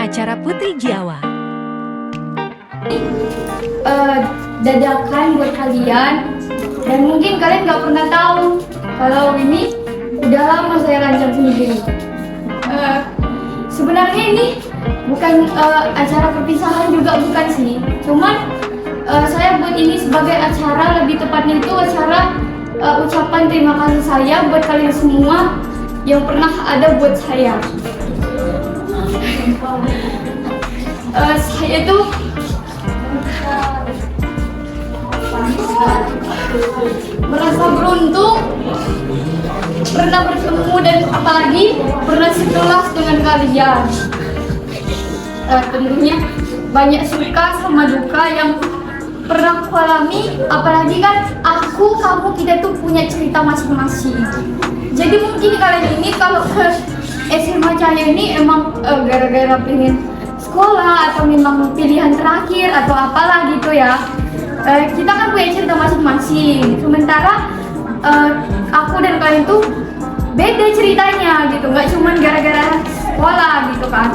acara Putri Jawa. Dadakan buat kalian, dan mungkin kalian nggak pernah tahu kalau ini udah lama saya rancang sendiri. Sebenarnya ini bukan acara perpisahan juga, bukan sih. Cuman saya buat ini sebagai acara, lebih tepatnya itu acara ucapan terima kasih saya buat kalian semua yang pernah ada buat saya. Saya itu merasa beruntung pernah bertemu dan apalagi pernah sekelas dengan kalian. Tentunya banyak suka sama duka yang pernah aku alami, apalagi kan kamu, kita tuh punya cerita masing-masing. Jadi mungkin kalian ini kalau ke SMA Cahaya ini emang gara-gara pengen sekolah atau memang pilihan terakhir atau apalah gitu ya. Kita kan punya cerita masing-masing. Sementara aku dan kalian tuh beda ceritanya gitu, nggak cuma gara-gara sekolah gitu kan.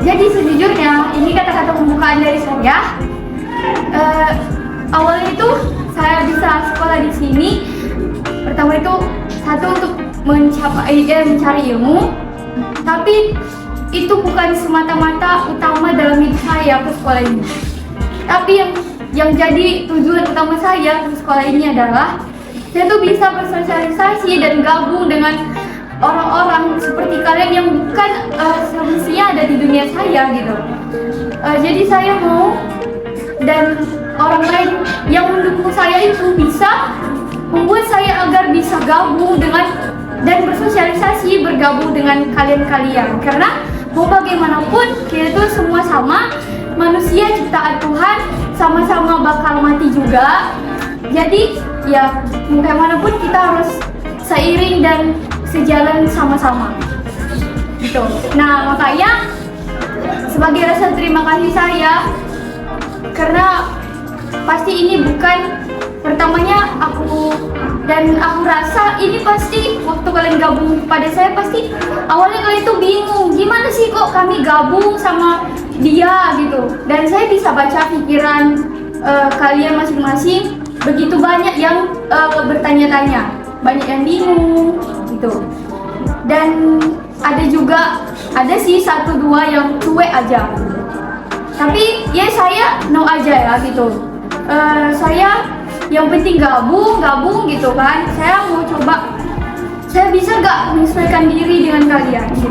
Jadi sejujurnya ini kata-kata pembukaan dari saya. Awalnya itu saya bisa sekolah di sini. Pertama itu satu untuk mencari ilmu, tapi itu bukan semata-mata utama dalam hidup saya ke sekolah ini. Tapi yang jadi tujuan utama saya ke sekolah ini adalah saya tuh bisa bersosialisasi dan gabung dengan orang-orang seperti kalian yang bukan semestinya ada di dunia saya gitu. Jadi saya mau dan orang lain yang mendukung saya itu bisa membuat saya agar bisa gabung dengan dan bersosialisasi, bergabung dengan kalian-kalian. Karena mau bagaimanapun kita itu semua sama manusia ciptaan Tuhan, sama-sama bakal mati juga. Jadi ya mau bagaimanapun kita harus seiring dan sejalan sama-sama gitu. Nah makanya sebagai rasa terima kasih saya, karena pasti ini bukan pertamanya aku rasa ini pasti waktu kalian gabung pada saya, pasti awalnya kalian tuh bingung gimana sih kok kami gabung sama dia gitu. Dan saya bisa baca pikiran kalian masing-masing, begitu banyak yang bertanya-tanya, banyak yang bingung gitu. Dan ada sih satu dua yang cuek aja, tapi ya saya no aja ya gitu. Saya yang penting gabung gitu kan. Saya mau coba saya bisa gak menyesuaikan diri dengan kalian gitu.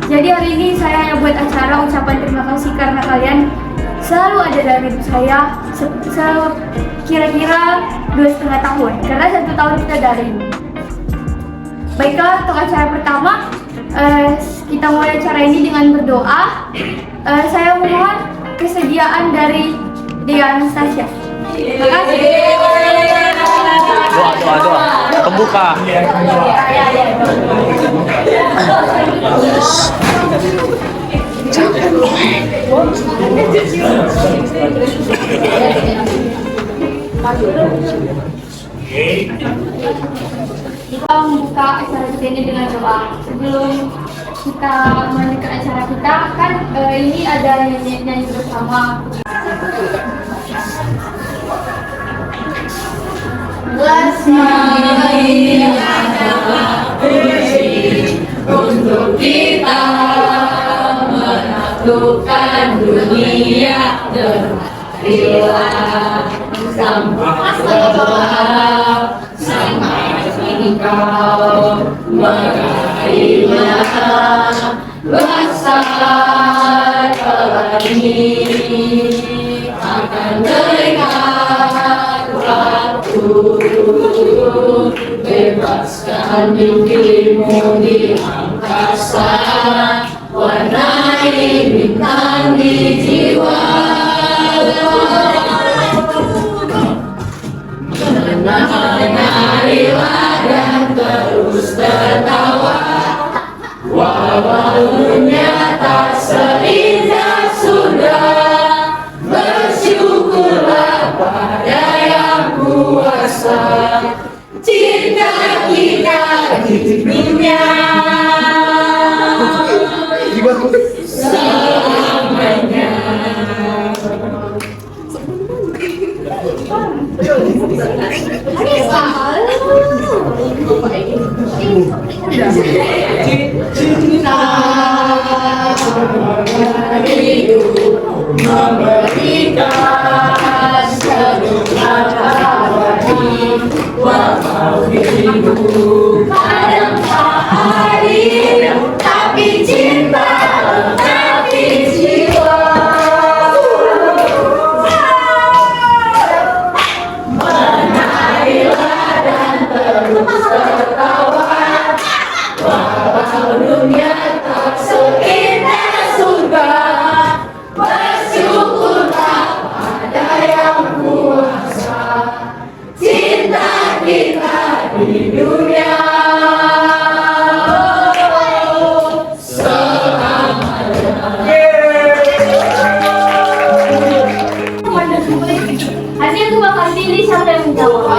Jadi hari ini saya buat acara ucapan terima kasih karena kalian selalu ada dalam hidup saya kira-kira 2,5 tahun, karena 1 tahun kita daring. Baiklah, untuk acara pertama kita mulai acara ini dengan berdoa. Saya mohon kesediaan dari Dea Anastasia. Terima kasih. Doa. Pembuka. Kita membuka acara kita ini dengan doa. Sebelum kita melanjutkan acara kita, kan ini ada nyanyi bersama. Bersama adalah kunci untuk kita menaklukkan dunia. Marilah sampai engkau marilah besar ini akan dekat waktu. Bebaskan mimpimu di angkasa, warnai bintang di jiwa. Menarilah dan terus tertawa, walau dunia tak seindah surga. Bersyukurlah pada yang kuasa, cinta kita di dunia. memberikan senyum abadi walau rindu kadang tak hadir tapi cinta tapi jiwa menarilah dan terus tertawa walau dunia tak seindah surga bersyukurlah pada yang kuasa cinta kita di dunia Nanti aku bakal pilih siapa yang menjawab.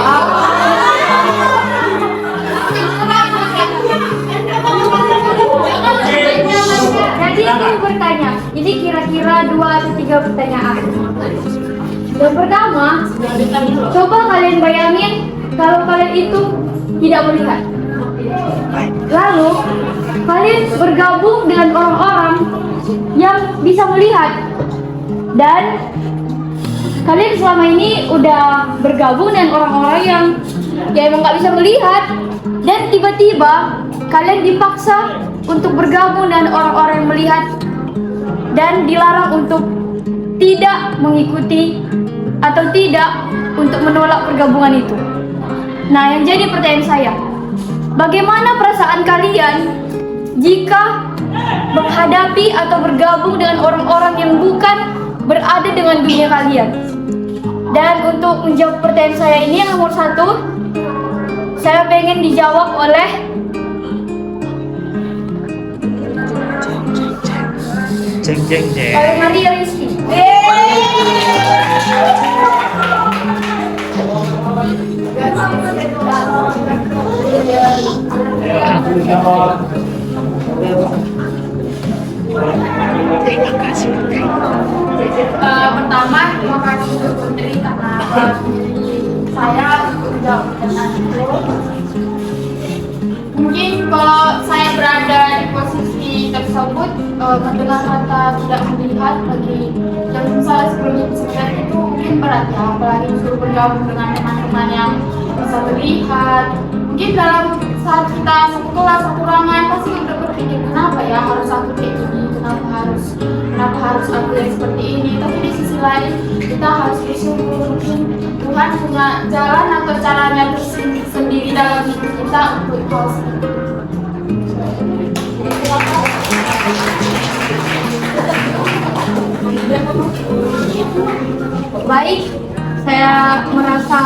Jadi aku bertanya, ini kira-kira 2 atau 3 pertanyaan. Yang pertama, coba kalian bayangin kalau kalian itu tidak melihat. Lalu, kalian bergabung dengan orang-orang yang bisa melihat. Dan kalian selama ini udah bergabung dengan orang-orang yang emang nggak bisa melihat. Dan tiba-tiba kalian dipaksa untuk bergabung dengan orang-orang yang melihat dan dilarang untuk tidak mengikuti atau tidak untuk menolak pergabungan itu. Nah, yang jadi pertanyaan saya, bagaimana perasaan kalian jika menghadapi atau bergabung dengan orang-orang yang bukan berada dengan dunia kalian? Dan untuk menjawab pertanyaan saya ini yang nomor 1, saya pengen dijawab oleh oleh Maria Rizky. Pertama, terima kasih untuk Putri karena saya sudah mendengar itu. Mungkin kalau saya berada di posisi tersebut, mendengar kata tidak melihat bagi yang misalnya sebelumnya bisa itu mungkin berat ya, apalagi disuruh bergabung dengan teman-teman yang bisa melihat. Mungkin dalam saat kita satu kelas, satu ruangan pasti udah berpikir kenapa ya harus aku kayak gini, kenapa harus aku yang seperti ini. Tapi di sisi lain kita harus bersyukur, mungkin Tuhan punya jalan atau caranya tersendiri dalam hidup kita untuk hal seperti itu. Baik, saya merasa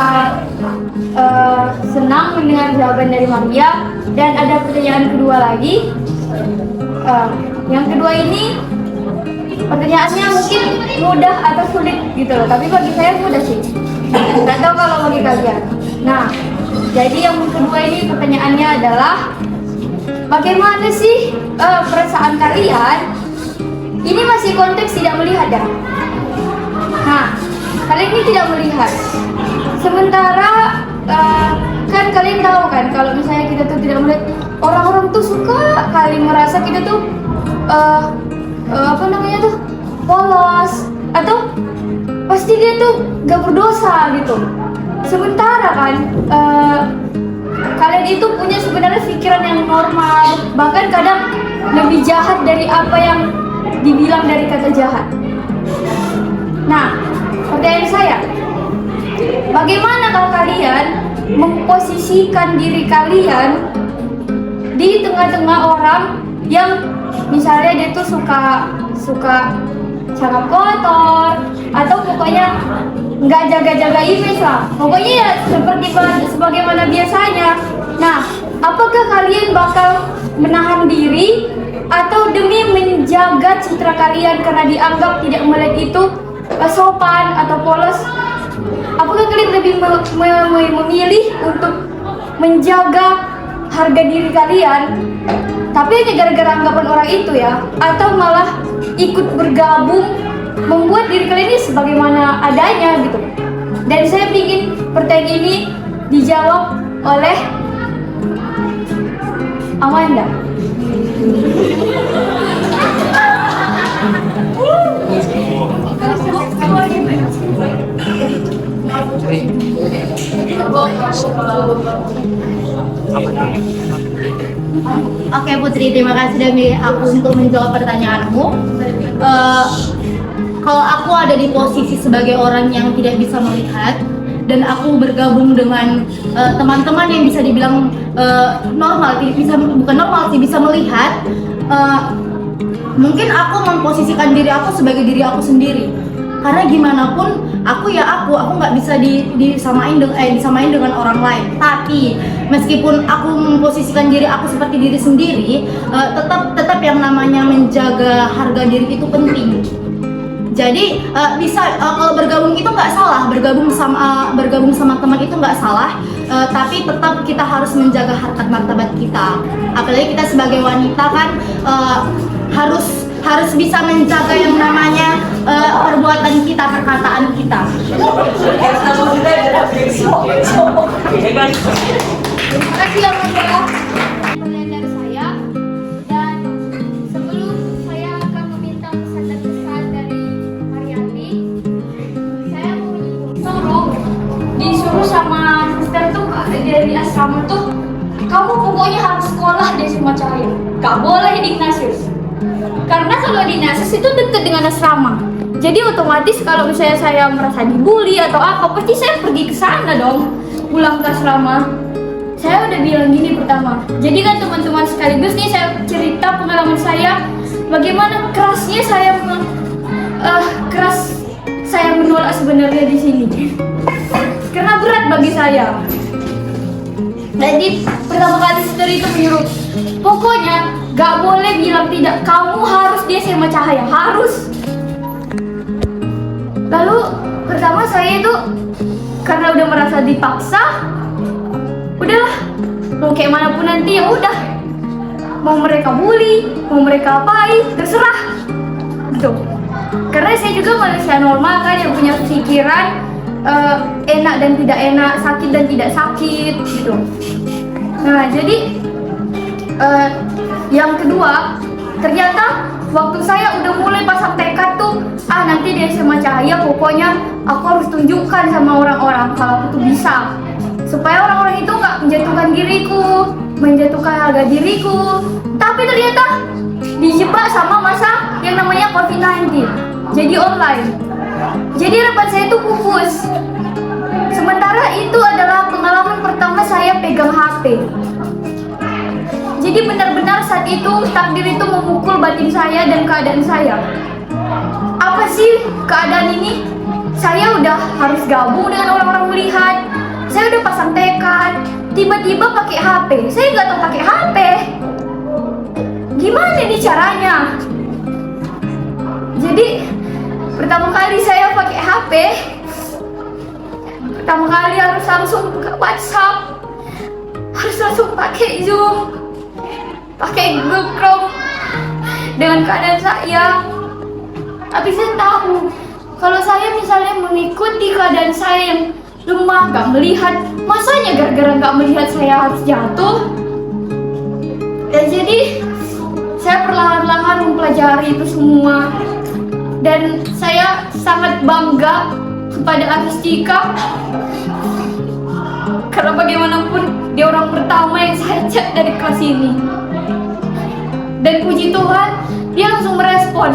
senang mendengar jawaban dari Maria. Dan ada pertanyaan kedua lagi. Yang kedua ini pertanyaannya mungkin mudah atau sulit gitu loh, tapi bagi saya mudah sih. Nggak tahu kalau bagi kalian. Nah, jadi yang kedua ini pertanyaannya adalah bagaimana sih perasaan kalian? Ini masih konteks tidak melihat ya. Nah, kalian ini tidak melihat. Sementara kan kalian tahu kan kalau misalnya kita tuh tidak melihat, orang-orang tuh suka kali merasa kita tuh apa namanya tuh polos atau pasti dia tuh gak berdosa gitu. Sementara kan kalian itu punya sebenarnya pikiran yang normal, bahkan kadang lebih jahat dari apa yang dibilang dari kata jahat. Nah, pertanyaan saya, bagaimana kalau kalian memposisikan diri kalian di tengah-tengah orang yang misalnya dia tuh suka cakap kotor atau pokoknya nggak jaga-jaga image lah, pokoknya ya seperti sebagaimana biasanya. Nah, apakah kalian bakal menahan diri atau demi menjaga citra kalian karena dianggap tidak melihat itu sopan atau polos, apakah kalian lebih memilih untuk menjaga harga diri kalian tapi hanya gara-gara anggapan orang itu ya, atau malah ikut bergabung membuat diri kalian ini sebagaimana adanya gitu? Dan saya ingin pertanyaan ini dijawab oleh Amanda. Oke Putri, terima kasih sudah milih aku untuk menjawab pertanyaanmu. Kalau aku ada di posisi sebagai orang yang tidak bisa melihat dan aku bergabung dengan teman-teman yang bisa dibilang normal, bukan normal sih, bisa melihat, mungkin aku memposisikan diri aku sebagai diri aku sendiri. Karena gimana pun aku nggak bisa disamain dengan orang lain. Tapi meskipun aku memposisikan diri aku seperti diri sendiri, tetap yang namanya menjaga harga diri itu penting. Jadi kalau bergabung itu nggak salah, bergabung sama teman itu nggak salah, tapi tetap kita harus menjaga harkat martabat kita. Apalagi kita sebagai wanita kan harus bisa menjaga yang namanya perbuatan kita, perkataan kita. Terima kasih ya Mas ya. Pertanyaan dari saya, dan sebelum saya akan meminta pesan dari Mariati, saya mau disuruh sama sister tuh dari asrama tuh, kamu pokoknya harus sekolah di Suma Cahaya, gak boleh di Ignatius. Karena kalau di Ignatius itu dekat dengan asrama. Jadi otomatis kalau misalnya saya merasa dibully atau apa, pasti saya pergi ke sana dong, pulang ke asrama. Saya udah bilang gini pertama. Jadi kan teman-teman sekaligus nih saya cerita pengalaman saya, bagaimana kerasnya saya menolak sebenarnya di sini. Karena berat bagi saya. Jadi pertama kali sister itu menyuruh, pokoknya gak boleh bilang tidak, kamu harus di SMA Cahaya, harus. Lalu pertama saya itu karena udah merasa dipaksa, udahlah, mau kayak manapun nanti ya udah, mau mereka bully, mau mereka apain, terserah gitu. Karena saya juga manusia normal kan, yang punya pikiran enak dan tidak enak, sakit dan tidak sakit gitu. Nah jadi yang kedua, ternyata waktu saya udah mulai pasang tekad tuh, nanti di SMA Cahaya pokoknya aku harus tunjukkan sama orang-orang kalau aku tuh bisa, supaya orang-orang itu nggak menjatuhkan diriku, menjatuhkan harga diriku. Tapi ternyata dijebak sama masa yang namanya COVID-19, jadi online. Jadi harapan saya itu pupus. Sementara itu adalah pengalaman pertama saya pegang HP. Jadi benar-benar saat itu takdir itu memukul batin saya dan keadaan saya. Apa sih keadaan ini? Saya udah harus gabung dengan orang-orang melihat. Saya udah pasang tekad, tiba-tiba pakai HP. Saya nggak tahu pakai HP. Gimana nih caranya? Jadi pertama kali saya pakai HP, pertama kali harus langsung ke WhatsApp, harus langsung pakai Zoom, pakai Google Chrome dengan keadaan saya. Tapi saya tahu kalau saya misalnya mengikuti keadaan saya yang lemah, gak melihat, masanya gara-gara gak melihat saya harus jatuh. Dan jadi saya perlahan-lahan mempelajari itu semua. Dan saya sangat bangga kepada Aristika, karena bagaimanapun dia orang pertama yang saya chat dari kelas ini. Dan puji Tuhan, dia langsung merespon.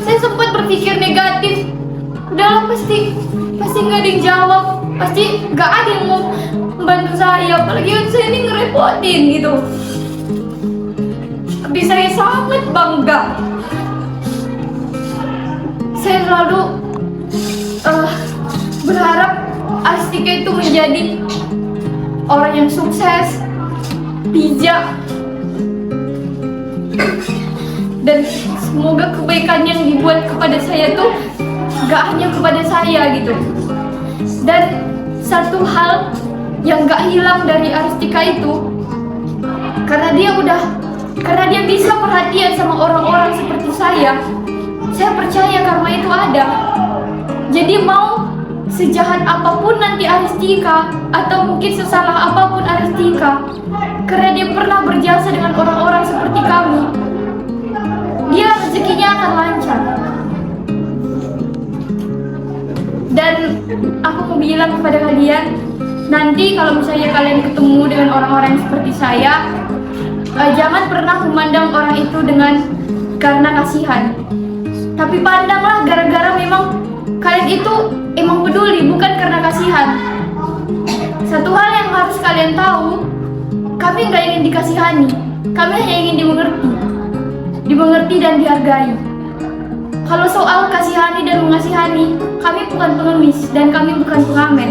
Saya sempat berpikir negatif, udahlah pasti nggak ada yang jawab, pasti nggak ada yang mau membantu saya, apalagi kan saya ini ngerepotin gitu. Tapi saya sangat bangga. Saya selalu berharap Aristika itu menjadi orang yang sukses, bijak, dan semoga kebaikan yang dibuat kepada saya tuh gak hanya kepada saya gitu. Dan satu hal yang gak hilang dari Aristika itu, karena dia bisa perhatian sama orang-orang seperti saya percaya karma itu ada. Jadi mau sejahat apapun nanti Aristika, atau mungkin sesalah apapun Aristika, karena dia pernah berjasa dengan orang-orang seperti kami, dia rezekinya akan lancar. Dan aku mau bilang kepada kalian, nanti kalau misalnya kalian ketemu dengan orang-orang yang seperti saya, jangan pernah memandang orang itu karena kasihan. Tapi pandanglah gara-gara memang kalian itu emang peduli, bukan karena kasihan. Satu hal yang harus kalian tahu, kami nggak ingin dikasihani, kami hanya ingin dimengerti dan dihargai. Kalau soal kasihani dan mengasihani, kami bukan pengemis dan kami bukan pengamen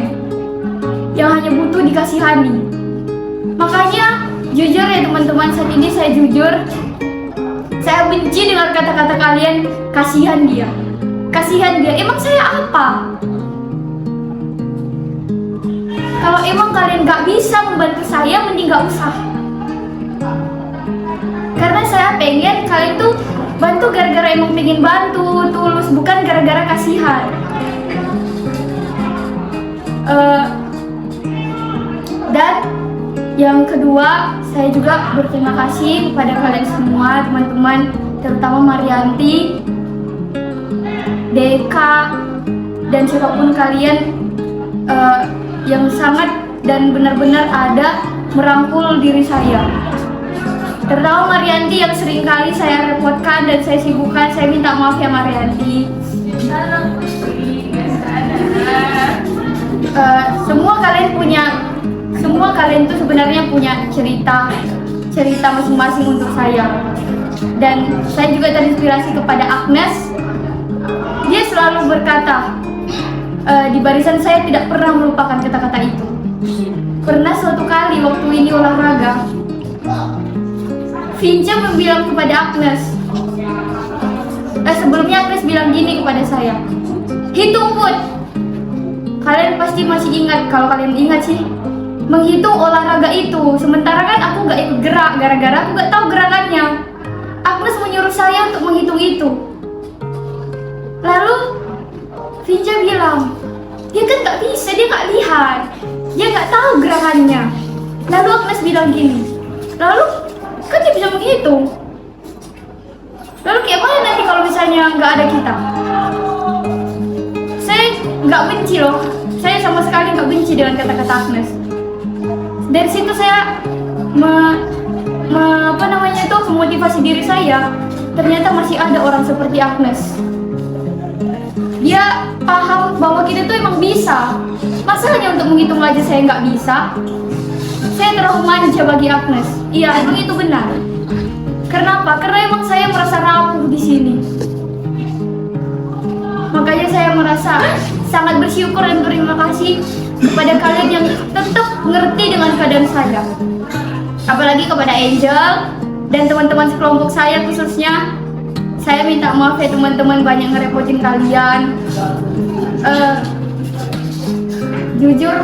yang hanya butuh dikasihani. Makanya jujur ya teman-teman, saat ini saya jujur, saya benci dengar kata-kata kalian kasihan dia. Kasihan dia, emang saya apa? Kalau emang kalian gak bisa membantu saya, mending gak usah. Karena saya pengen kalian tuh bantu gara-gara emang pengen bantu, tulus, bukan gara-gara kasihan. Dan yang kedua, saya juga berterima kasih kepada kalian semua, teman-teman, terutama Marianti, Deka, dan siapapun kalian yang sangat dan benar-benar ada merangkul diri saya. Terutama Marianti yang sering kali saya repotkan dan saya sibukkan, saya minta maaf ya Marianti. Semua kalian tuh sebenarnya punya cerita masing-masing untuk saya. Dan saya juga terinspirasi kepada Agnes. Dia selalu berkata, di barisan saya tidak pernah melupakan kata-kata itu. Pernah suatu kali waktu ini olahraga, Vince bilang kepada Agnes, sebelumnya Agnes bilang gini kepada saya, hitung Put. Kalian pasti masih ingat, kalau kalian ingat sih, menghitung olahraga itu. Sementara kan aku gak ikut gerak, gara-gara aku gak tahu gerakannya. Agnes menyuruh saya untuk menghitung itu. Lalu Vince bilang, dia kan gak bisa, dia gak lihat, dia gak tahu gerakannya. Lalu Agnes bilang gini, lalu kan dia bisa menghitung. Lalu kayak mana nanti kalau misalnya gak ada kita? Saya gak benci loh, saya sama sekali gak benci dengan kata-kata Agnes. Dari situ saya memotivasi diri saya. Ternyata masih ada orang seperti Agnes. Dia paham bahwa kita tuh emang bisa. Masa hanya untuk menghitung aja saya nggak bisa? Saya terlalu manja bagi Agnes. Iya, emang itu benar. Kenapa? Karena emang saya merasa rapuh di sini. Makanya saya merasa sangat bersyukur dan berterima kasih kepada kalian yang tetap mengerti dengan keadaan saya. Apalagi kepada Angel dan teman-teman sekelompok saya khususnya. Saya minta maaf ya teman-teman, banyak ngerepotin kalian. Jujur,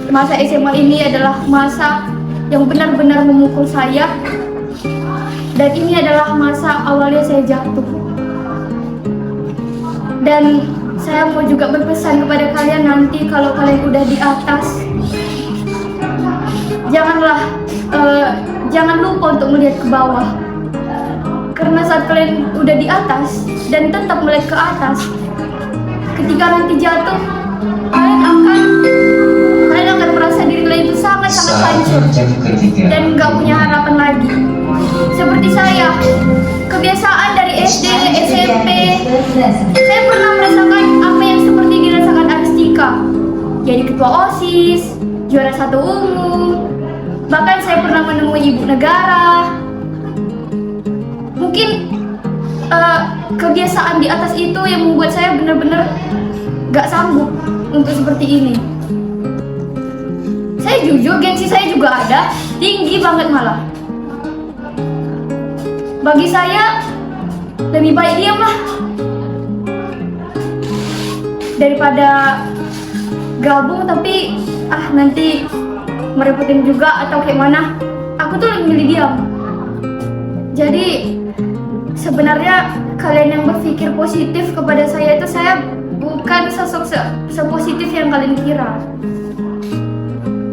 masa SMA ini adalah masa yang benar-benar memukul saya. Dan ini adalah masa awalnya saya jatuh. Dan saya mau juga berpesan kepada kalian nanti kalau kalian udah di atas, jangan lupa untuk melihat ke bawah. Karena saat kalian udah di atas dan tetap melihat ke atas, ketika nanti jatuh, kalian akan merasa diri kalian itu sangat-sangat hancur dan nggak punya harapan lagi. Seperti saya, kebiasaan dari SD, SMP, saya pernah merasakan apa yang seperti dirasakan Aristika. Jadi ketua OSIS, juara 1 umum, bahkan saya pernah menemui ibu negara. Mungkin kebiasaan di atas itu yang membuat saya benar-benar gak sanggup untuk seperti ini. Saya jujur, gengsi saya juga ada, tinggi banget malah. Bagi saya, lebih baik diam lah daripada gabung tapi nanti merepotin juga atau kayak mana. Aku tuh lebih milih diam. Jadi sebenarnya kalian yang berpikir positif kepada saya itu, saya bukan sosok sepositif yang kalian kira.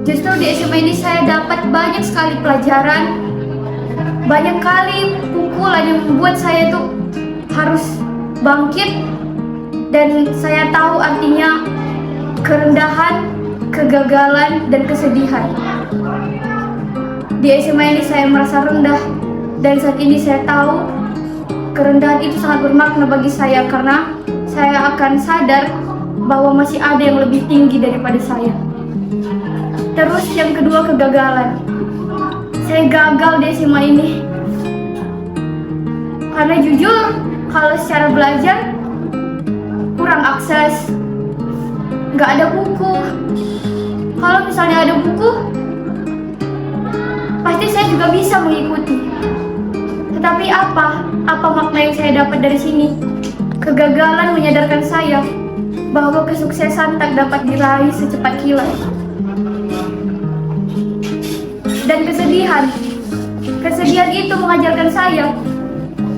Justru di SMA ini saya dapat banyak sekali pelajaran, banyak kali pukulan yang membuat saya tuh harus bangkit. Dan saya tahu artinya kerendahan kegagalan, dan kesedihan. Di SMA ini saya merasa rendah, dan saat ini saya tahu kerendahan itu sangat bermakna bagi saya karena saya akan sadar bahwa masih ada yang lebih tinggi daripada saya. Terus yang kedua, kegagalan. Saya gagal di SMA ini karena jujur kalau secara belajar kurang akses, nggak ada buku. Kalau misalnya ada buku, pasti saya juga bisa mengikuti. Tetapi apa makna yang saya dapat dari sini? Kegagalan menyadarkan saya bahwa kesuksesan tak dapat diraih secepat kilat. Dan kesedihan itu mengajarkan saya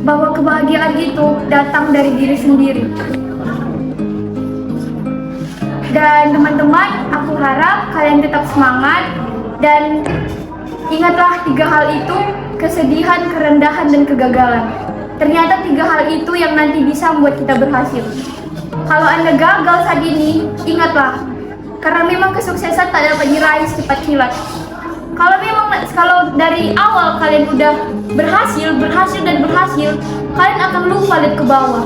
bahwa kebahagiaan itu datang dari diri sendiri. Dan teman-teman, aku harap kalian tetap semangat dan ingatlah 3 hal itu: kesedihan, kerendahan, dan kegagalan. Ternyata 3 hal itu yang nanti bisa membuat kita berhasil. Kalau Anda gagal saat ini, ingatlah, karena memang kesuksesan tak dapat diraih secepat kilat. Kalau dari awal kalian udah berhasil, kalian akan lupa lihat ke bawah.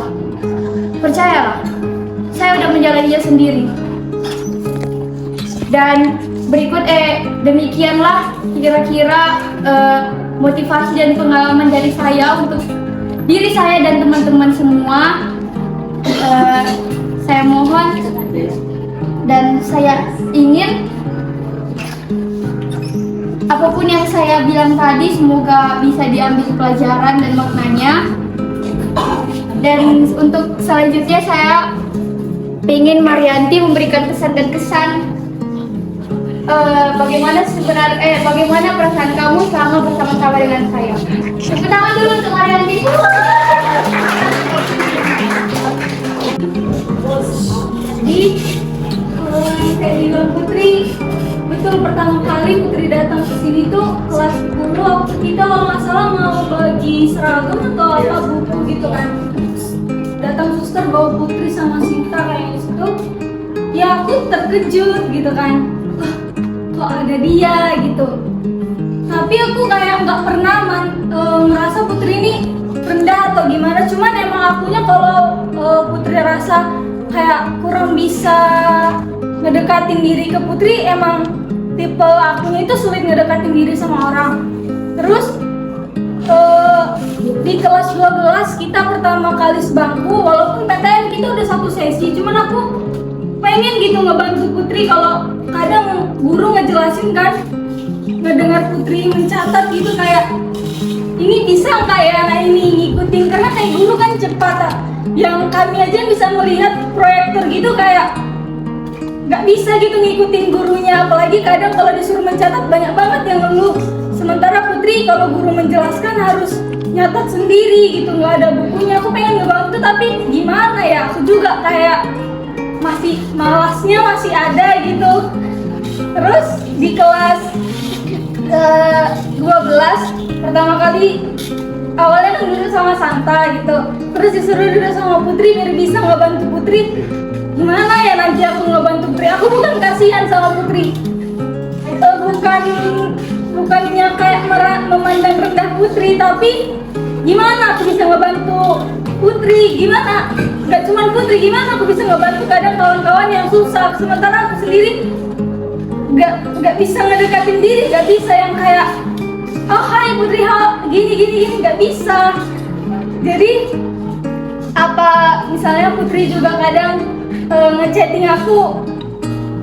Percayalah, saya udah menjalaninya sendiri. Dan demikianlah kira-kira motivasi dan pengalaman dari saya untuk diri saya dan teman-teman semua. Saya mohon dan saya ingin apapun yang saya bilang tadi semoga bisa diambil pelajaran dan maknanya. Dan untuk selanjutnya saya ingin Marianti memberikan pesan dan kesan bagaimana perasaan kamu selama bersama-sama dengan saya. Tepuk tangan dulu untuk Marianti. Jadi saya bilang Putri, betul pertama kali Putri datang ke sini tuh kelas 10 waktu kita kalau nggak salah mau bagi seragam atau apa buku gitu kan. Datang suster bawa Putri sama Sinta kayak gitu. Ya aku terkejut gitu kan. Kok ada dia gitu. Tapi aku kayak nggak pernah merasa Putri ini rendah atau gimana. Cuman emang akunya kalau Putri rasa kayak kurang bisa ngedekatin diri ke Putri, emang tipe akunya itu sulit ngedekatin diri sama orang. Terus di kelas 12 kita pertama kali sebangku, walaupun PTN kita udah 1 sesi, cuman aku pengen gitu ngebantu Putri. Kalau kadang guru ngejelasin kan, ngedengar Putri mencatat gitu kayak ini bisa nggak ya anak ini ngikutin, karena kayak guru kan cepat. Yang kami aja bisa melihat proyektor gitu kayak nggak bisa gitu ngikutin gurunya, apalagi kadang kalau disuruh mencatat banyak banget yang ngeluh. Sementara Putri kalau guru menjelaskan harus nyatat sendiri gitu, nggak ada bukunya. Aku pengen ngebantu tapi gimana ya, aku juga kayak masih malasnya masih ada gitu. Terus di kelas 12 pertama kali awalnya kan duduk sama Santa gitu, terus disuruh duduk sama Putri biar bisa ngebantu Putri. Gimana ya nanti aku ngebantu Putri? Aku bukan kasihan sama Putri, bukannya kayak memandang rendah Putri, tapi gimana aku bisa ngebantu Putri? Gimana? Gak cuma Putri, gimana aku bisa ngebantu kadang kawan-kawan yang susah, sementara aku sendiri gak bisa ngedekatin diri, gak bisa yang kayak oh hai Putri, gini, gak bisa. Jadi apa misalnya Putri juga kadang ngechatting aku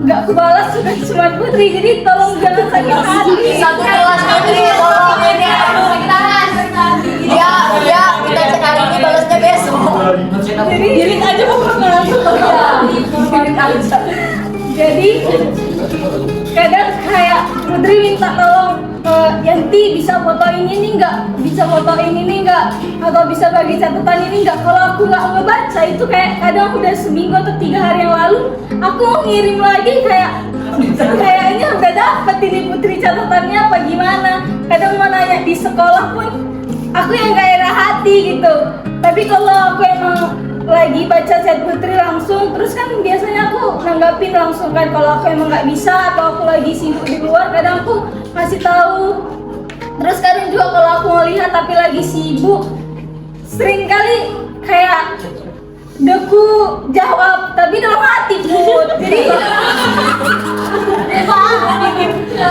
gak kebalas, sudah cuma Putri, jadi tolong jangan sakit hati. Satu kelas Putri, tolong ini ya kita cek hari ini balasnya besok. Jadi delete aja pokoknya. Jadi kadang kayak Putri minta tolong, Yanti bisa fotoin ini nggak, bisa fotoin ini nggak, atau bisa bagi catatan ini nggak. Kalau aku nggak ngebaca itu kayak kadang udah seminggu atau 3 hari yang lalu aku mau ngirim lagi kayaknya udah dapet ini Putri catatannya apa gimana. Kadang mau nanya di sekolah pun aku yang gak enak hati gitu. Tapi kalau aku emang lagi baca chat Putri langsung, terus kan biasanya aku nanggapin langsung kan kalau aku emang nggak bisa atau aku lagi sibuk di luar, kadang aku ngasih tahu. Terus kadang juga kalau aku ngelihat tapi lagi sibuk, sering kali kayak deku jawab tapi dalam hati Put. Jadi Ya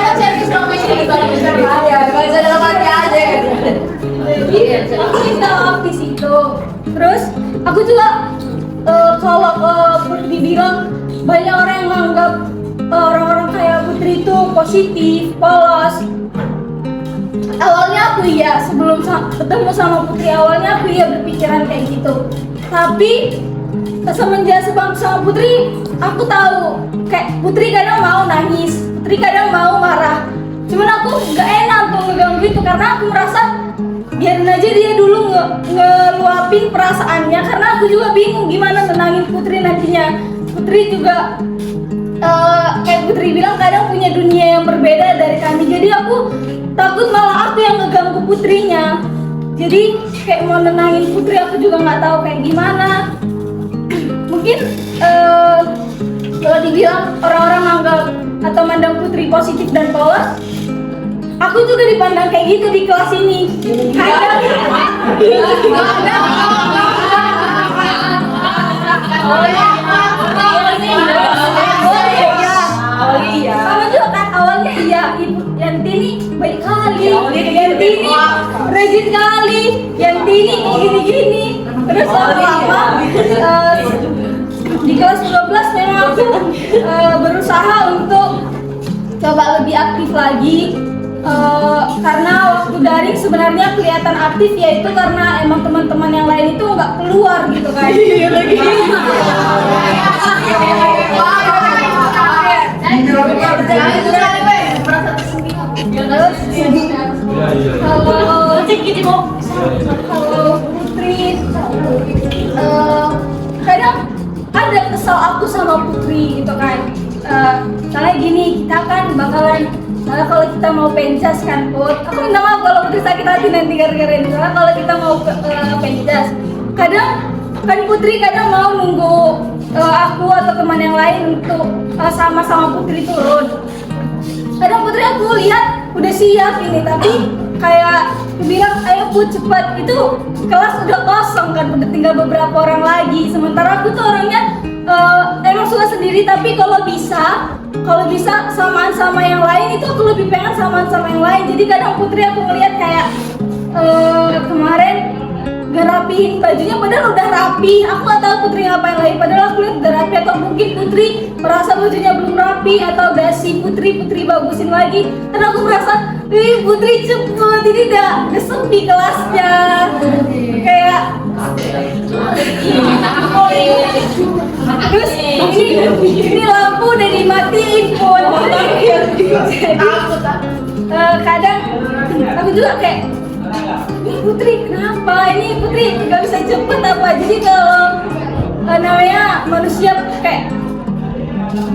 kan servis dong ini bagus aja. Baca dalam hati aja. aku jawab di situ. Terus aku juga kalau Putri bilang banyak orang yang menganggap orang-orang kayak Putri itu positif, polos. Awalnya aku iya, sebelum ketemu sama Putri awalnya aku iya berpikiran kayak gitu. Tapi semenjak sebang sama Putri, aku tahu kayak Putri kadang mau nangis, Putri kadang mau marah. Cuman aku gak enak untuk ngeganggu itu karena aku merasa biarin aja dia dulu ngeluapin perasaannya, karena aku juga bingung gimana nenangin Putri nantinya. Putri juga kayak Putri bilang kadang punya dunia yang berbeda dari kami, jadi aku takut malah aku yang ngeganggu Putrinya. Jadi kayak mau nenangin Putri aku juga nggak tahu kayak gimana. Mungkin kalau dibilang orang-orang anggap atau mandang Putri positif dan polos, aku juga dipandang kayak gitu di kelas ini. Sama juga kan awalnya iya, Yanti ini baik kali, Yanti ini rajin kali, Yanti ini gini-gini. Terus lama-lama di kelas 12 memang aku berusaha untuk coba lebih aktif lagi. Karena waktu daring sebenarnya kelihatan aktif, yaitu karena emang teman-teman yang lain itu nggak keluar gitu kan. Kalau Putri, kadang ada kesal aku sama Putri gitu kan. Soalnya gini, kita kan bakalan kalau kita mau penjas kan Put, aku minta maaf kalau Putri sakit hati nanti gara-gara ini. Soalnya kalau kita mau penjas, kadang kan Putri kadang mau nunggu aku atau teman yang lain untuk sama-sama Putri turun. Kadang Putri aku lihat udah siap ini, tapi kayak bilang ayo Put cepat, itu kelas udah kosong kan, udah tinggal beberapa orang lagi. Sementara aku tuh orangnya emang suka sendiri, tapi kalau bisa samaan sama yang lain itu aku lebih pengen samaan sama yang lain. Jadi kadang Putri aku ngeliat kayak kemarin gak rapihin bajunya padahal udah rapi. Aku gak tahu Putri ngapain lagi padahal aku lihat udah rapi, atau mungkin Putri merasa bajunya belum rapi atau gak sih Putri bagusin lagi. Dan aku merasa Putri cepet, ini udah sepi kelasnya. Kayak terus ini lampu udah dimatiin pun. Kadang aku juga kayak Putri kenapa ini Putri nggak bisa cepet apa. Jadi kalau namanya manusia kayak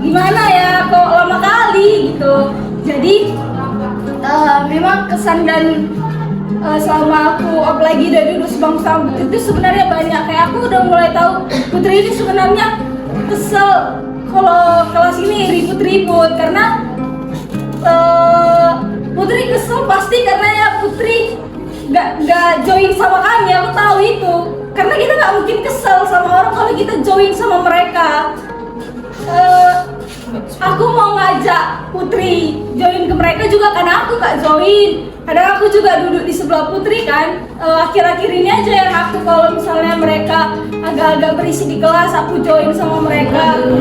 gimana ya kok lama kali gitu. Jadi memang kesan dan selama aku apalagi dari dulu sebangsa itu sebenarnya banyak. Kayak aku udah mulai tahu Putri ini sebenarnya kesel kalau kelas ini ribut-ribut, karena Putri kesel pasti karena ya Putri nggak join sama kami. Aku tahu itu karena kita nggak mungkin kesel sama orang kalau kita join sama mereka. Aku mau ngajak Putri join ke mereka juga karena aku gak join. Kadang aku juga duduk di sebelah Putri kan. Akhir-akhir ini aja yang aku kalau misalnya mereka agak-agak berisi di kelas, aku join sama mereka. Udah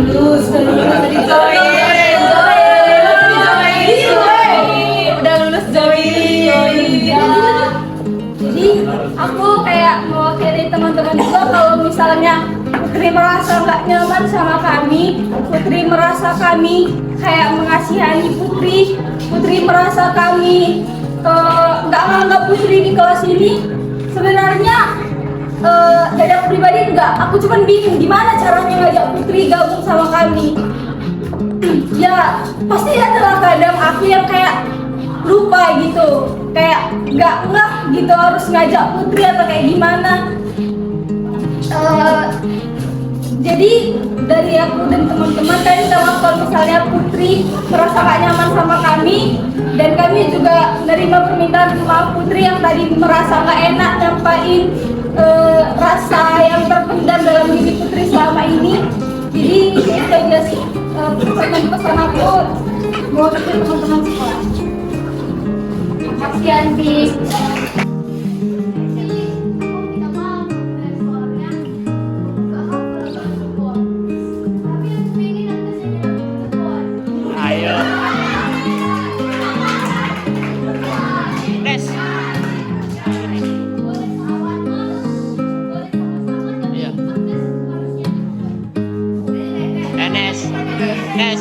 lulus join. Jadi aku kayak mewakili teman-teman juga kalau misalnya Putri merasa nggak nyaman sama kami, Putri merasa kami kayak mengasihani Putri merasa kami nggak nganggap Putri di kelas ini. Sebenarnya dari aku pribadi enggak, aku cuma bingung gimana caranya ngajak Putri gabung sama kami. Ya pasti adalah kadang aku yang kayak lupa gitu, kayak nggak gitu harus ngajak Putri atau kayak gimana. Jadi dari aku dan teman-teman kan kalau misalnya Putri merasa gak nyaman sama kami, dan kami juga menerima permintaan maaf Putri yang tadi merasa gak enak nyampain rasa yang terpendam dalam diri Putri selama ini. Jadi itu aja sih pesan aku buat teman-teman sekolah. Makasih Anti. Ayo. Nes. Iya. Nes. Nes.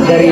Dari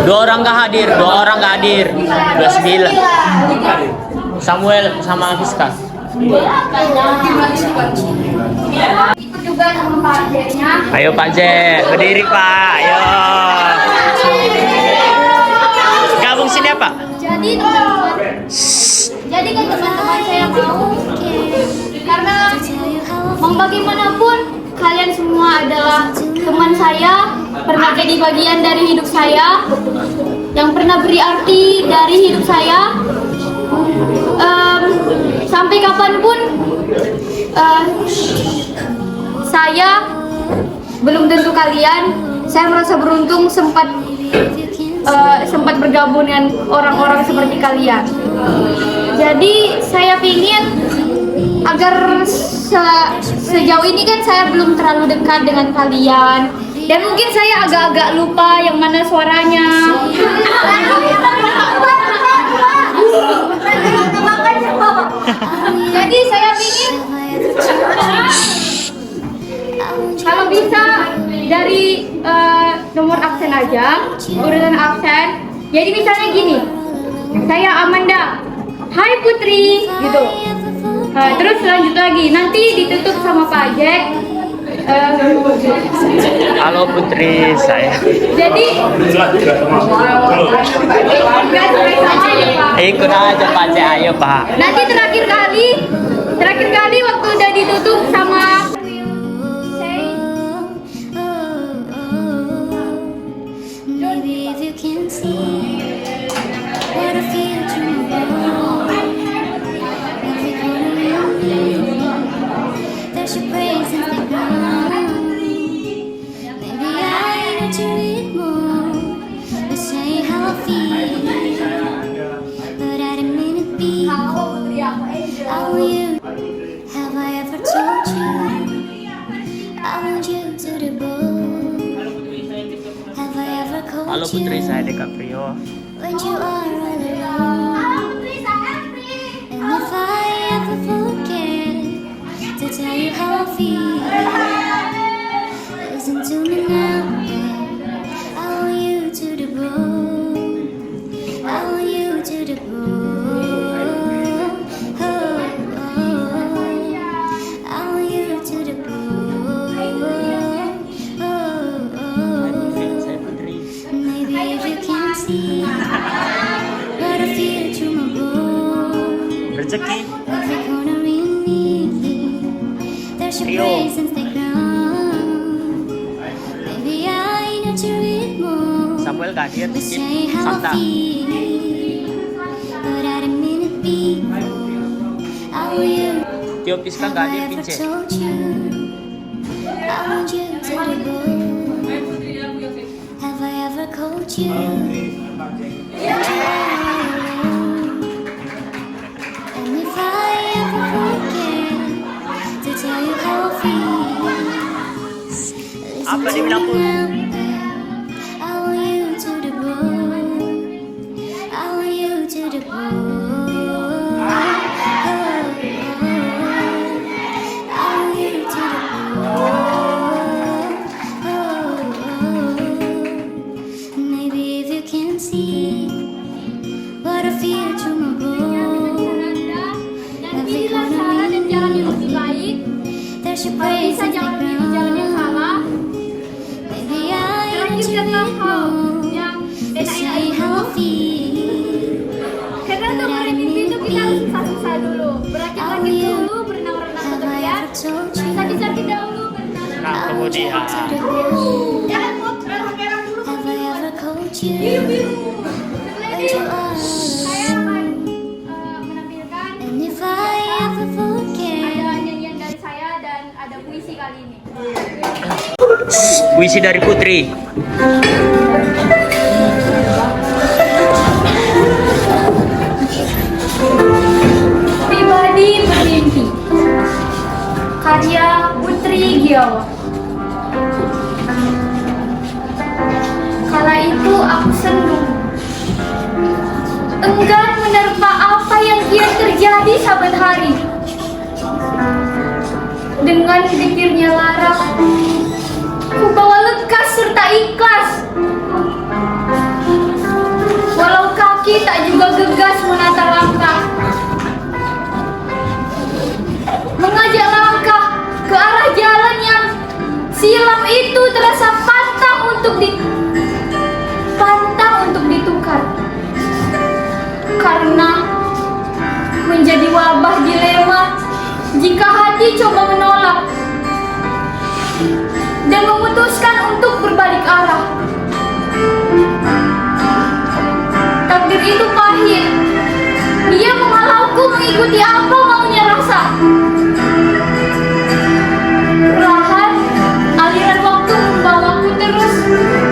Dua orang gak hadir. 29. Samuel sama Fiska. Ikut juga sama Pak J-nya. Ayo Pak J, berdiri Pak. Ayo. Gabung sini ya Pak. Jadi kan teman-teman saya mau, karena mau bagaimanapun kalian semua adalah teman saya, pernah jadi bagian dari hidup saya, yang pernah beri arti dari hidup saya. Sampai kapanpun saya belum tentu kalian. Saya merasa beruntung sempat bergabung dengan orang-orang seperti kalian. Jadi saya ingin agar sejauh ini kan saya belum terlalu dekat dengan kalian, dan mungkin saya agak-agak lupa yang mana suaranya. Jadi saya ingin kalau bisa dari nomor absen aja, urutan absen. Jadi misalnya gini, saya Amanda, hai Putri, gitu. Terus lanjut lagi, nanti ditutup sama Pak Jack. Halo Putri, saya. Jadi Ikut aja Pak J, ayo Pak. nanti terakhir kali waktu udah ditutup sama Maybe if you can see what I feel tomorrow, every corner of me, there's your presence that ground. Maybe I need to read more, but say how I feel, but I didn't mean it be. I want you. Have I ever told you I want you to the bone? Have I ever called Halo you Putri, saya DiCaprio. when you are all alone? And if I ever forget to tell you how I feel, listen to me now, babe. I want you to the bone. I want you to the bone. Oh, oh. I want you to the bone. Oh, oh. Saya Putri. Maybe if you can see what I feel through my bones, Rezeki. every corner in me, there's your Ayo. presence that ground. Maybe I need to read more, Samuel gak hadir, but Skip, say how I Santa. feel, but I didn't mean it before. I want you. Tio Fiska Have gak I hadir, ever Pince. told you I want you to the bone? Have I ever called you when you are alone? And if I ever forget to tell you how I feel, listen Apa to dia me bilang, Put? now, babe. I want you to the bone. I want you to the bone. Oh, I want you to the bone. Maybe if you can see what I feel through my bones, dan pilihlah salah dan jalan yang lebih baik. there's your Kalau bisa presence jangan that pilih jalan yang ground. salah. Maybe I need to Lanjutkanlah read hal more, yang but say how I feel. karena untuk bermimpi itu kita harus susah-susah dulu, berakit-rakit dulu, berenang-renang Have I kemudian ever told you sakit-sakit dahulu, berenang. Nah, kemudian Jangan merah dulu. Have I ever called you Biru-biru. when you are Saya akan menampilkan and if I ever forget ada nyanyian dari saya dan ada puisi kali ini. puisi dari Putri. Pribadi bermimpi, karya Putri Giawa. Kala itu aku sendu, enggan menerpa apa yang kian terjadi saban hari. Dengan getirnya lara, ku bawa lekas serta ikhlas kaki tak juga gegas menata langkah. Mengajak langkah ke arah jalan yang silam itu terasa pantang untuk ditukar. Karena menjadi wabah dilema jika hati coba menolak dan memutuskan untuk berbalik arah. Takdir itu pahit. Dia menghalauku mengikuti apa maunya rasa. Perlahan, aliran waktu membawaku terus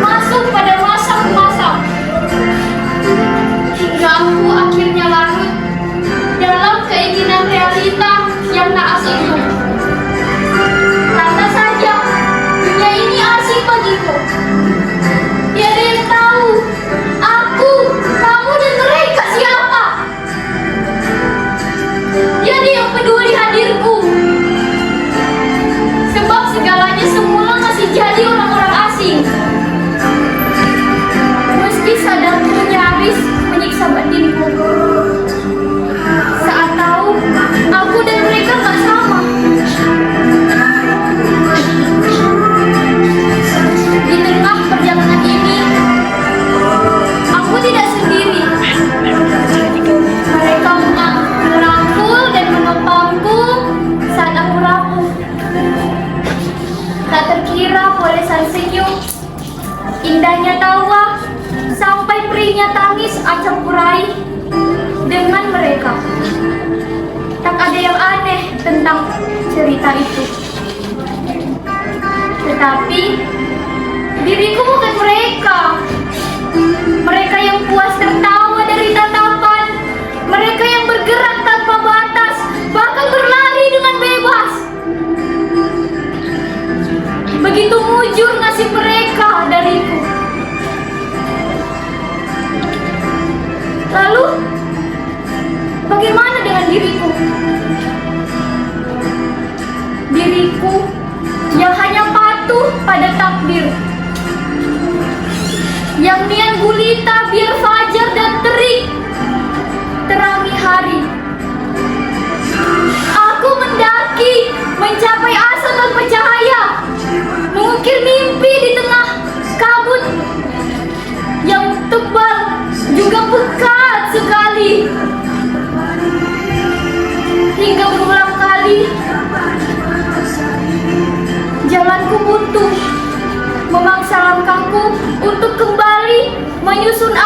masuk pada masa ke masa. Hingga aku akhirnya larut dalam keinginan realita yang naas itu. Lantas saja, dunia ini asing bagiku. Tiada yang tahu, aku, kamu dan mereka siapa. Tiada yang peduli hadirku. Sebab segalanya semula masih jadi orang-orang asing. Meski sadarku nyaris menyiksa batinku saat tahu aku dan mereka gak sama. Di tengah perjalanan ini, aku tidak sendiri. Mereka merangkul dan menopangku saat aku rapuh. Tak terkira polesan senyum, indahnya tawa, sampai perihnya tangis acap urai dengan mereka. Tak ada yang aneh tentang cerita itu. Tetapi diriku bukan mereka. Mereka yang puas tertawa dari tatapan. Mereka yang bergerak tanpa batas, bahkan berlari dengan bebas. Begitu mujur nasib mereka dariku. Lalu, bagaimana dengan diriku? Diriku yang hanya patuh pada takdir, yang niat gulita biar fajar dan terik terangi hari. Aku mendaki, mencapai asa tanpa cahaya, mengukir mimpi di tengah kabut yang tebal juga pekat sekali. Hingga berulang kali jalanku buntu, memaksa langkahku untuk kembali menyusun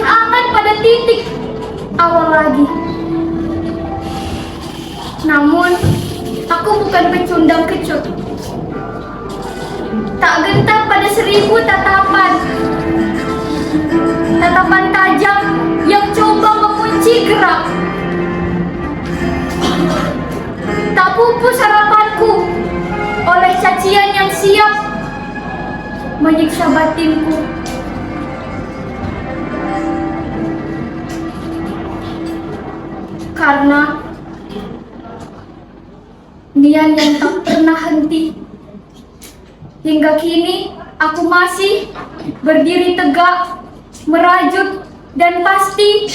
angan pada titik awal lagi. Namun, aku bukan pecundang kecut. Tak gentar pada 1000 tatapan. Tatapan tajam yang coba mengunci gerak. Tak pupus harapanku oleh cacian yang siap menyiksa batinku. Karena nian yang tak pernah henti. Hingga kini aku masih berdiri tegak, merajut dan pasti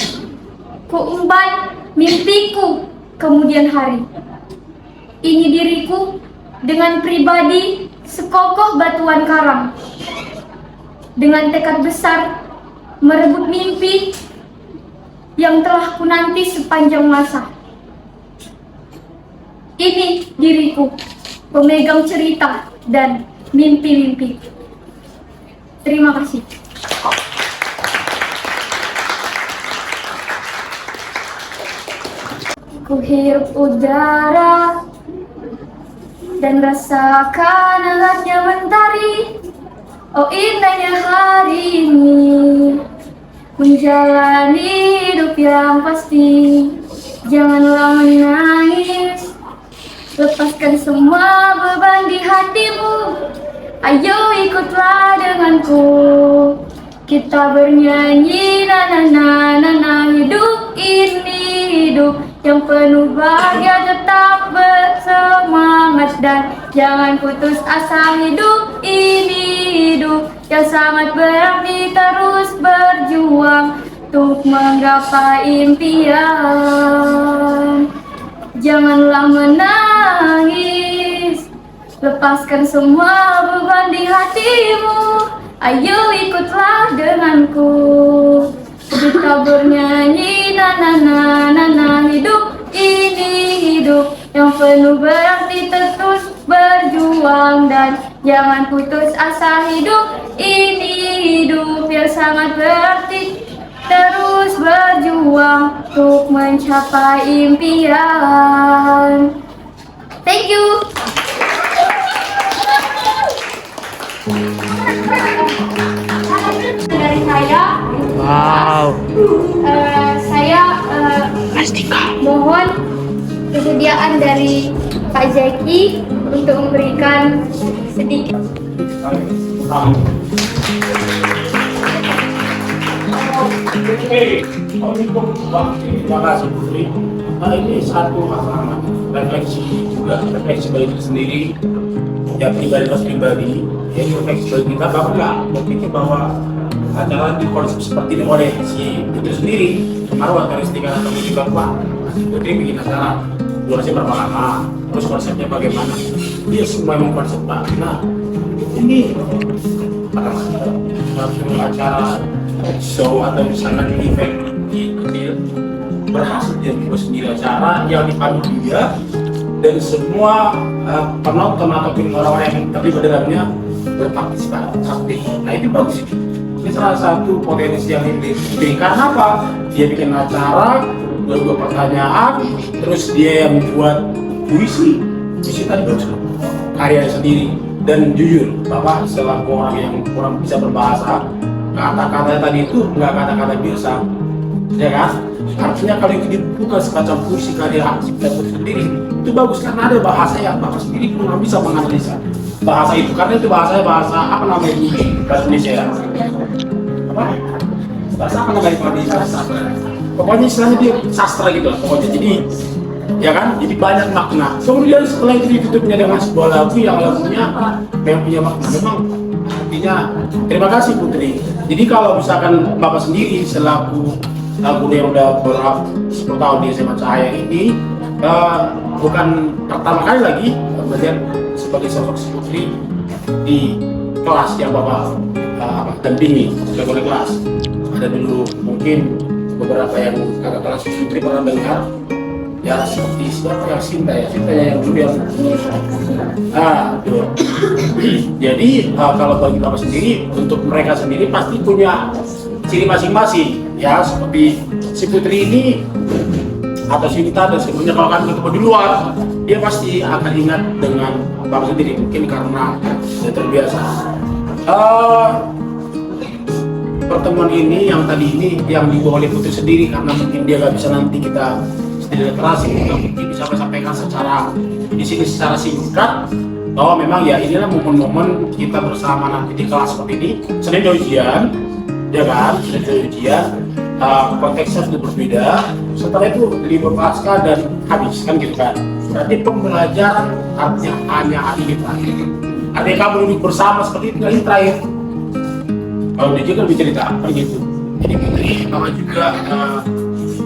kuemban mimpiku kemudian hari. Ini diriku dengan pribadi sekokoh batuan karang, dengan tekad besar merebut mimpi yang telah kunanti sepanjang masa. Ini diriku, pemegang cerita dan mimpi-mimpi. Terima kasih. Ku hirup udara dan rasakan hangatnya mentari. Oh indahnya hari ini, menjalani hidup yang pasti. Janganlah menangis, lepaskan semua beban di hatimu. Ayo ikutlah denganku, kita bernyanyi na na na na na. Hidup ini hidup yang penuh bahagia, tetap bersemangat dan jangan putus asa. Hidup ini hidup yang sangat berarti, terus berjuang untuk menggapai impian. Janganlah menangis, lepaskan semua beban di hatimu. Ayo ikutlah denganku, kita bernyanyi na na na na na. Hidup ini hidup yang penuh berarti, terus berjuang dan jangan putus asa. Hidup ini hidup yang sangat berarti, terus berjuang untuk mencapai impian. Thank you. Dari saya, Wow. saya mohon kesediaan dari Pak Zaki untuk memberikan sedikit. Terima kasih Putri. Nah, ini satu masalah refleksi juga, refleksi bagi diri sendiri, ya pribadi, ya refleksi bagi kita bahwa nggak berpikir bahwa acara di konsep seperti ini oleh si Putri sendiri. Marwah karistika atau juga Pak Putri bikin acara durasi berapa lama, terus konsepnya bagaimana, dia semua memang konsep Pak. Nah ini satu acara show atau misalnya di event di kecil berhasil dia buat sendiri acara yang dipandu dia dan semua penonton ataupun orang-orang yang terlibat dalamnya berpartisipasi aktif. Nah itu bagus itu. Ini salah satu potensi yang diberikan. Karena apa? Dia bikin acara, dua pertanyaan, terus dia yang membuat puisi tadi bagus, karya sendiri. Dan jujur, Bapak selaku orang yang kurang bisa berbahasa, kata-kata tadi itu nggak kata-kata biasa, ya kan? Artinya kalau itu bukan semacam puisi karya cipta sendiri, itu bagus karena ada bahasa yang Bapak sendiri kurang bisa menganalisa bahasa itu, karena itu bahasa apa namanya ini bahasa Indonesia ya? Bahasa apa namanya sastra? Pokoknya istilahnya dia sastra gitu lah, pokoknya jadi ya kan, jadi banyak makna. Kemudian setelah itu ditutupnya dengan sebuah lagu yang lagunya memang punya makna. Memang artinya terima kasih Putri. Jadi kalau misalkan Bapak sendiri selaku lagu yang udah berapa 10 tahun di SMA Cahaya ini bukan pertama kali lagi melihat sebagai sosok si Putri di kelas yang Bapak dampingi sebagai kelas. Ada dulu mungkin beberapa yang kakak kelas Putri pernah dengar ya, seperti siapa yang Sinta yang dulu yang jadi kalau bagi Bapak sendiri, untuk mereka sendiri pasti punya ciri masing-masing ya, seperti si Putri ini atau Sinta dan sebelumnya kalau kami ketemu di luar, dia pasti akan ingat dengan Bapak sendiri, mungkin karena dia terbiasa. Pertemuan ini yang tadi ini yang dibawa oleh Putri sendiri, karena mungkin dia nggak bisa nanti kita literasi, kita mungkin bisa sampaikan secara di sini secara singkat bahwa memang ya inilah momen-momen kita bersama nanti di kelas seperti ini. Senin ujian, ya kan? Senin ujian, konteksnya sudah berbeda. Setelah itu libur pasca dan habis kan gitu kan. Berarti pembelajaran artinya hanya hari ini terakhir. Artinya kamu duduk bersama seperti itu ini terakhir. Kalau dia juga lebih cerita apa gitu. Jadi Putri Mama juga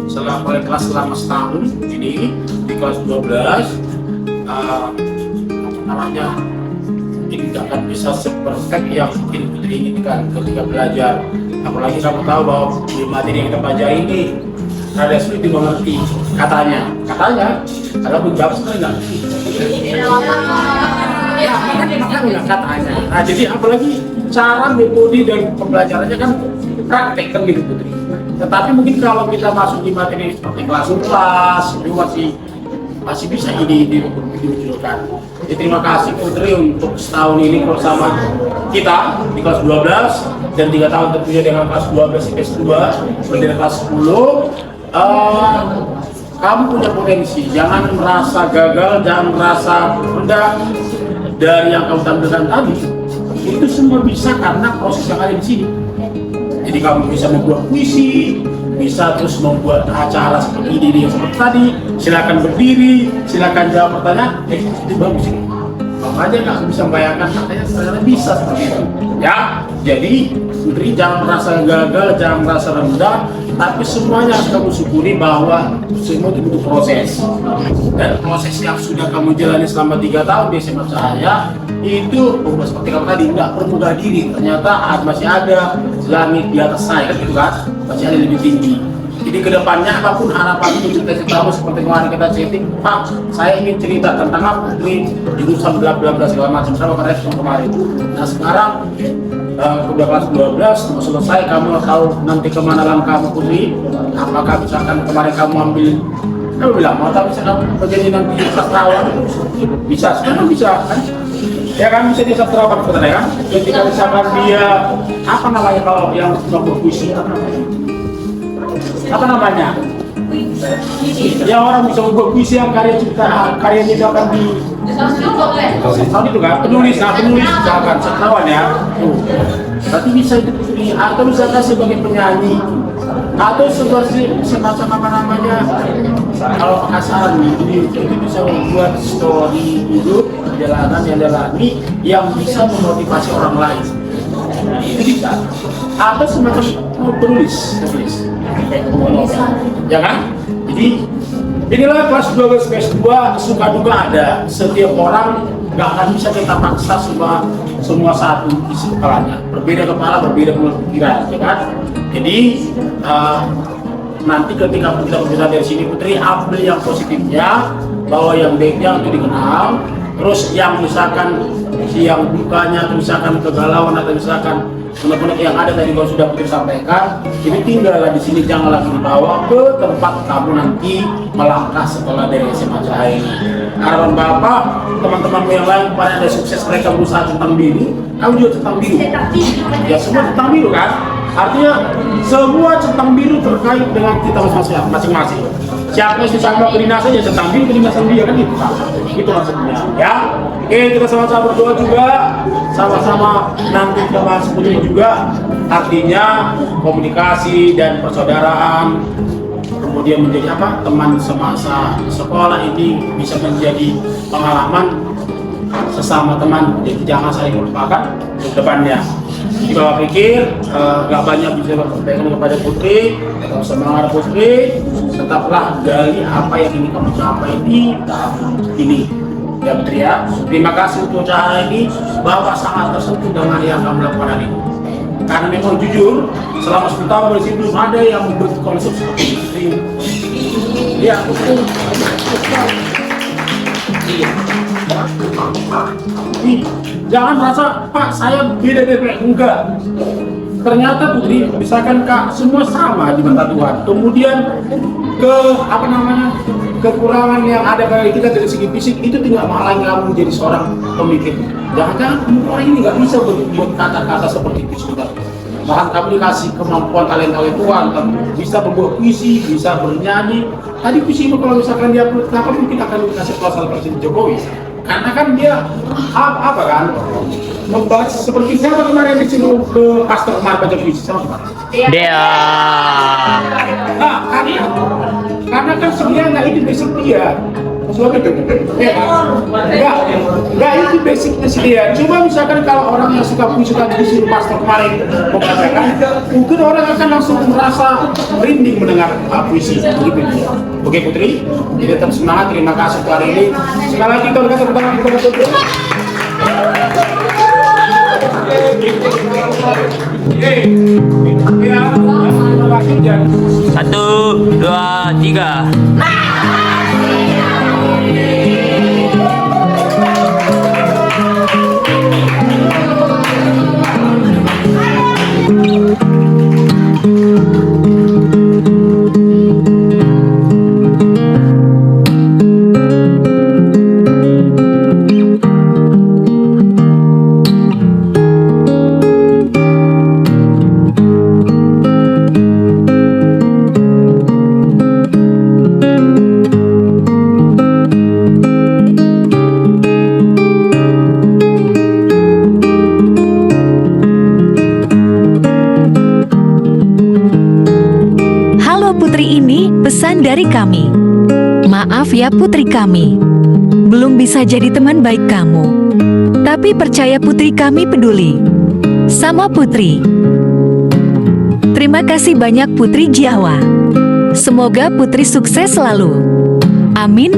setelah mulai kelas selama setahun ini di kelas 12 namanya mungkin tidak akan bisa seperfect yang mungkin Putri inginkan ketika belajar. Apalagi kamu tahu bahwa di materi yang kita pelajari ini ada sulit dimengerti katanya kalau beberapa sekali nggak ngerti. Ya makanya katanya. Nah jadi apalagi cara metode dan pembelajarannya kan praktek kan gitu Putri. Tetapi mungkin kalau kita masuk di materi seperti kelas itu masih bisa dimunculkan. Jadi terima kasih Putri untuk setahun ini bersama kita di kelas 12 dan 3 tahun tentunya dengan kelas 12 IPS 2 bendera kelas 10. Kamu punya potensi, jangan merasa gagal, jangan merasa rendah dari yang kamu tampilkan tadi. Itu semua bisa karena proses yang ada di sini. Jadi kamu bisa membuat puisi, bisa terus membuat acara seperti ini yang seperti tadi. Silakan berdiri, silakan jawab pertanyaan. Itu bagus sih. Kamu aja nggak bisa membayangkan katanya saya bisa seperti itu. Ya, jadi Putri, jangan merasa gagal, jangan merasa rendah, tapi semuanya harus kamu syukuri bahwa semua itu butuh proses. Dan proses yang sudah kamu jalani selama 3 tahun di SMA saya itu seperti kamu tadi, nggak bermudah diri. Ternyata masih ada langit di atas saya, kan gitu kan? Masih ada lebih tinggi. Jadi kedepannya apapun harapan itu cita-citamu seperti kemarin kita chatting, Pak, saya ingin cerita tentang apa Putri, jurusan bla bla bla segala macam sama pada respon kemarin. Nah sekarang udah kelas 12, mau selesai, kamu tahu nanti kemana langkahmu Putri? Apakah misalkan kemarin kamu ambil, kamu bilang mau tahu misalkan menjadi nanti sastrawan, bisa, sekarang bisa kan? Ya kan bisa jadi sastrawan sebenarnya kan? Ketika misalkan dia apa namanya kalau yang suka berpuisi apa namanya? Ya orang bisa membuat puisi yang karyanya dapat di tahun itu kan penulis misalkan sastrawan ya. Berarti bisa itu atau misalkan sebagai penyanyi atau seperti semacam apa namanya kalau pasaran itu bisa membuat story hidup perjalanan yang dialami yang bisa memotivasi orang lain. Itu bisa atau semacam penulis ya kan? Jadi inilah kelas 12 kelas 2 suka duka ada. Setiap orang nggak akan bisa kita paksa semua satu isi kepalanya. Berbeda kepala, berbeda pikiran, ya kan? Jadi nanti ketika kita berbicara dari sini Putri, ambil yang positifnya, bahwa yang baiknya untuk dikenal. Terus yang misalkan yang dukanya, misalkan kegalauan atau misalkan unek-unek yang ada tadi kalau sudah Putri sampaikan, ini tinggallah di sini, jangan lagi dibawa ke tempat kamu nanti melangkah setelah dari SMA Cahaya ini. Harapan Bapak, teman-temanmu yang lain pada ada sukses mereka berusaha centang biru, kamu juga centang biru. Ya semua centang biru kan? Artinya semua centang biru terkait dengan kita masing-masing. Siapa yang sama kedinasan ya centang biru kedinasan dia kan gitu kan? Itu maksudnya ya. Oke, kita sama-sama berdoa juga, sama-sama nanti kita bahas Putri juga, artinya komunikasi dan persaudaraan, kemudian menjadi apa, teman semasa sekolah ini bisa menjadi pengalaman sesama teman, jadi jangan saling melupakan untuk depannya. Di bawah pikir, gak banyak bisa bersampaikan kepada Putri, tetap semangat Putri, tetaplah gali apa yang ingin kamu capai di tahun ini. Ya Putri ya, terima kasih untuk cara ini, bahwa sangat tersentuh dengan yang kamu lakukan hari ini. Karena memang jujur, selama 10 tahun di sini belum ada yang membuat konsep seperti ini. Ya, betul. Jangan merasa, Pak, saya beda dari enggak. Ternyata Putri, misalkan Kak, semua sama di mata Tuhan. Kemudian kekurangan yang ada pada kita dari segi fisik itu tidak menghalangi kamu menjadi seorang pemikir. Jangan-jangan orang ini nggak bisa berbuat kata-kata seperti itu sudah. Bahkan kamu dikasih kemampuan talenta oleh Tuhan, bisa membuat puisi, bisa bernyanyi. Tadi puisi itu kalau misalkan dia kenapa mungkin akan dikasih kuasa Presiden Jokowi? Karena kan dia apa kan membahas seperti siapa kemarin di sini ke pastor kemarin baca puisi sama kemarin. Dea. Nah, karena kan sebenarnya nggak itu basic dia. Sebab itu, nggak itu basicnya sih dia. Cuma misalkan kalau orang yang suka puisi tadi disuruh pastor kemarin membacakan, mungkin orang akan langsung merasa merinding mendengar puisi. Begitu dia. Oke Putri, jadi tetap semangat. Terima kasih untuk hari ini. Sekali lagi kita berikan tepuk tangan kepada Putri. Ya, 1, 2, 3. Pesan dari kami. Maaf ya putri kami, belum bisa jadi teman baik kamu. Tapi percaya putri kami peduli sama putri. Terima kasih banyak Putri Jawa. Semoga Putri sukses selalu. Amin.